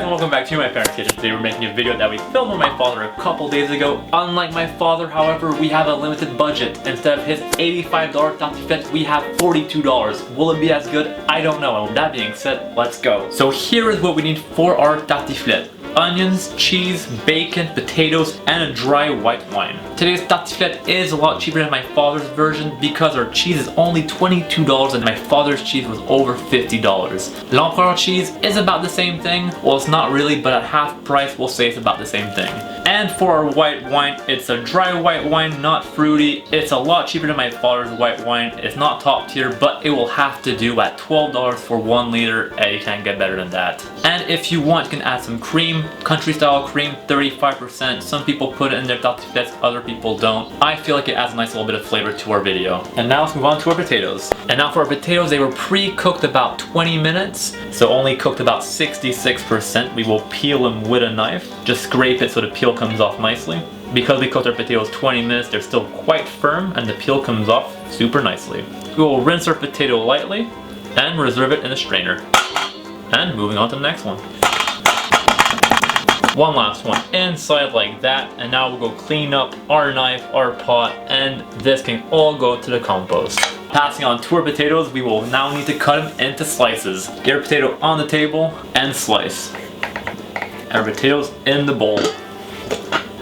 welcome back to my parents' kitchen. Today we're making a video that we filmed with my father a couple days ago. Unlike my father, however, we have a limited budget. Instead of his $85 Tartiflette, we have $42. Will it be as good? I don't know. And with that being said, let's go. So here is what we need for our Tartiflette. Onions, cheese, bacon, potatoes, and a dry white wine. Today's Tartiflette is a lot cheaper than my father's version because our cheese is only $22 and my father's cheese was over $50. L'Empereur cheese is about the same thing. Well, it's not really, but at half price, we'll say it's about the same thing. And for our white wine, it's a dry white wine, not fruity. It's a lot cheaper than my father's white wine. It's not top tier, but it will have to do at $12 for 1 liter, and you can't get better than that. And if you want, you can add some cream. Country style cream, 35%. Some people put it in their Tartiflettes, other people don't. I feel like it adds a nice little bit of flavor to our video. And now let's move on to our potatoes. And now for our potatoes, they were pre-cooked about 20 minutes, so only cooked about 66%. We will peel them with a knife. Just scrape it so the peel comes off nicely. Because we cooked our potatoes 20 minutes, they're still quite firm and the peel comes off super nicely. We will rinse our potato lightly and reserve it in a strainer. And moving on to the next one. One last one inside like that, and now we'll go clean up our knife, our pot, and this can all go to the compost. Passing on to our potatoes, we will now need to cut them into slices. Get our potato on the table and slice. Our potatoes in the bowl.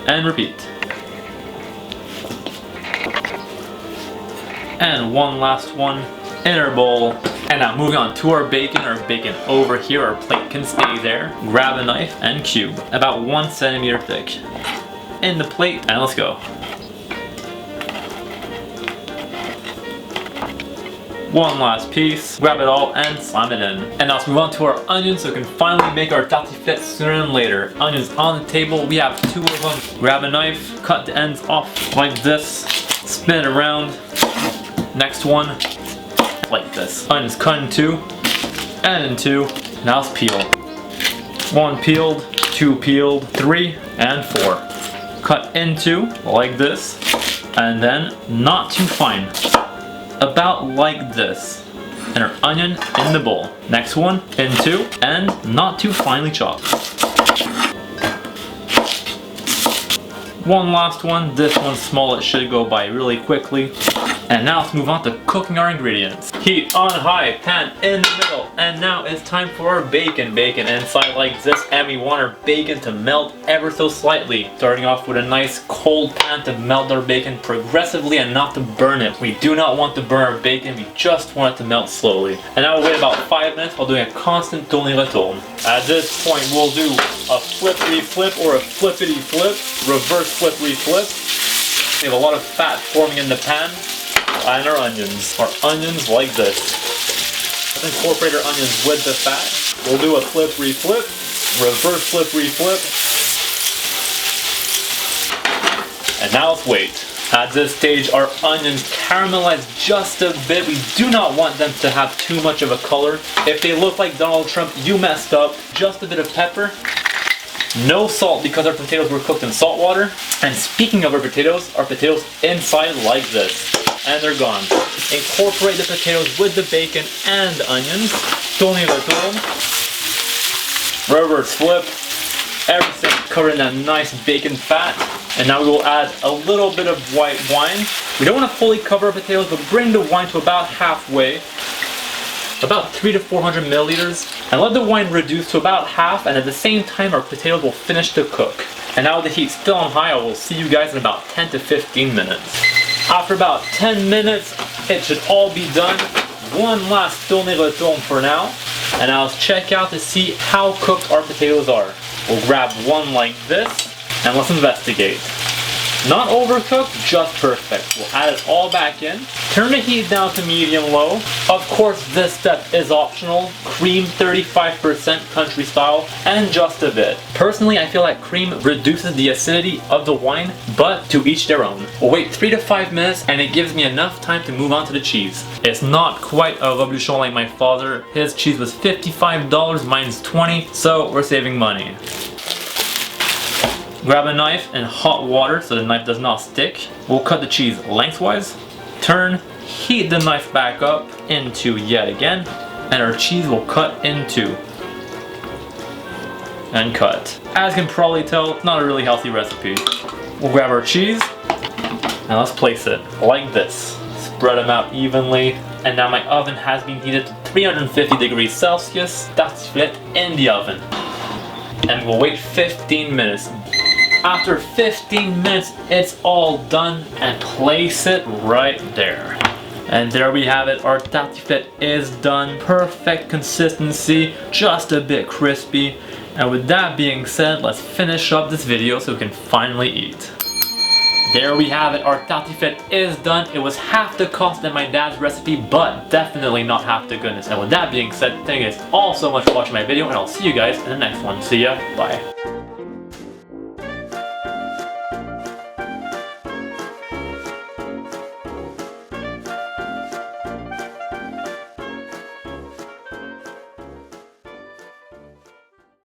And repeat. And one last one in our bowl. And now moving on to our bacon over here, our plate can stay there. Grab a knife and cube, about 1 centimeter thick. In the plate, and let's go. One last piece, grab it all and slam it in. And now let's move on to our onions so we can finally make our Tartiflette sooner than later. Onions on the table, we have 2 of them. Grab a knife, cut the ends off like this, spin it around. Next one. Like this. Onions cut in 2 and in 2. Now let's peel. 1 peeled, 2 peeled, 3 and 4. Cut into like this, and then not too fine. About like this. And our onion in the bowl. Next one in 2 and not too finely chopped. One last one. This one's small, it should go by really quickly. And now let's move on to cooking our ingredients. Heat on high, pan in the middle, and now it's time for our bacon. Bacon inside like this, and we want our bacon to melt ever so slightly. Starting off with a nice cold pan to melt our bacon progressively and not to burn it. We do not want to burn our bacon, we just want it to melt slowly. And now we'll wait about 5 minutes while doing a constant tourne-retourne. At this point we'll do a flippery-flip or a flippity-flip, reverse flippery-flip. We have a lot of fat forming in the pan. And our onions. Our onions like this. Let's incorporate our onions with the fat. We'll do a flippery flip, reverse flippery flip. And now let's wait. At this stage, our onions caramelize just a bit. We do not want them to have too much of a color. If they look like Donald Trump, you messed up. Just a bit of pepper. No salt because our potatoes were cooked in salt water. And speaking of our potatoes inside like this. And they're gone. Incorporate the potatoes with the bacon and the onions. Tourne-retourne. Reverse flip. Everything covered in that nice bacon fat. And now we will add a little bit of white wine. We don't want to fully cover our potatoes, but bring the wine to about halfway. About 300 to 400 milliliters. And let the wine reduce to about half, and at the same time our potatoes will finish to cook. And now with the heat still on high, I will see you guys in about 10 to 15 minutes. After about 10 minutes, it should all be done. One last tourne-retourne for now. And now let's check out to see how cooked our potatoes are. We'll grab one like this, and let's investigate. Not overcooked, just perfect. We'll add it all back in. Turn the heat down to medium-low. Of course, this step is optional. Cream 35% country style, and just a bit. Personally, I feel like cream reduces the acidity of the wine, but to each their own. We'll wait 3 to 5 minutes, and it gives me enough time to move on to the cheese. It's not quite a revolution like my father. His cheese was $55, mine's $20, so we're saving money. Grab a knife and hot water so the knife does not stick. We'll cut the cheese lengthwise. Turn, heat the knife back up into yet again, and our cheese will cut in 2. and cut. As you can probably tell, it's not a really healthy recipe. We'll grab our cheese and let's place it like this. Spread them out evenly. And now my oven has been heated to 350 degrees Celsius. Tartiflette in the oven. And we'll wait 15 minutes. After 15 minutes, it's all done, and place it right there. And there we have it, our tartiflette is done. Perfect consistency, just a bit crispy. And with that being said, let's finish up this video so we can finally eat. There we have it, our tartiflette is done. It was half the cost than my dad's recipe, but definitely not half the goodness. And with that being said, thank you guys all so much for watching my video, and I'll see you guys in the next one. See ya, bye.